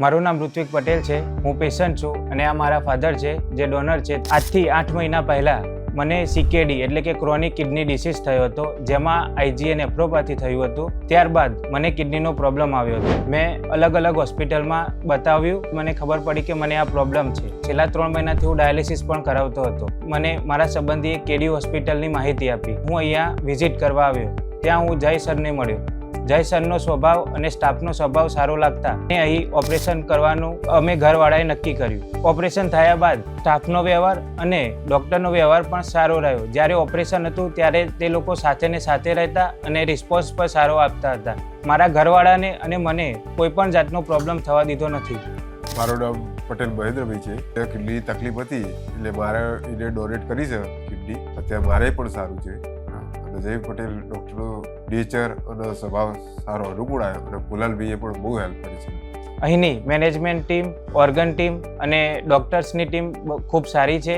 મારું નામ ઋત્વિક પટેલ છે. હું પેશન્ટ છું અને આ મારા ફાધર છે જે ડોનર છે. આજથી 8 મહિના પહેલાં મને CKD એટલે કે ક્રોનિક કિડની ડિસીઝ થયો હતો, જેમાં IgA નેફ્રોપેથી થયું હતું. ત્યારબાદ મને કિડનીનો પ્રોબ્લેમ આવ્યો હતો. મેં અલગ અલગ હોસ્પિટલમાં બતાવ્યું. મને ખબર પડી કે મને આ પ્રોબ્લેમ છે. છેલ્લા 3 મહિનાથી હું ડાયાલિસિસ પણ કરાવતો હતો. મને મારા સંબંધીએ KD હોસ્પિટલની માહિતી આપી. હું અહીંયા વિઝિટ કરવા આવ્યો. ત્યાં હું જય સરને મળ્યો. જય સરનો સ્વભાવ અને સ્ટાફનો સ્વભાવ સારો લાગતા અને અહીં ઓપરેશન કરવાનું અમે ઘરવાળાએ નક્કી કર્યું. ઓપરેશન થયા બાદ સ્ટાફનો વ્યવહાર અને ડૉક્ટરનો વ્યવહાર પણ સારો રહ્યો. જ્યારે ઓપરેશન હતું ત્યારે તે લોકો સાથે ને સાથે રહેતા અને રિસ્પોન્સ પણ સારો આપતા હતા. મારા ઘરવાળાને અને મને કોઈ પણ જાતનો પ્રોબ્લેમ થવા દીધો નથી. મારું નામ પટેલ મહેન્દ્રભાઈ છે. કિડની તકલીફ હતી એટલે મારે એને ડોનેટ કરી છે કિડની. અત્યારે મારે પણ સારું છે. જય પટેલ ડૉક્ટરનો નેચર અને સ્વભાવ સારો અનુકૂળ આવ્યો અને કુલાલભાઈએ પણ બહુ હેલ્પ કરી છે. અહીંની મેનેજમેન્ટ ટીમ, ઓર્ગન ટીમ અને ડૉક્ટર્સની ટીમ ખૂબ સારી છે.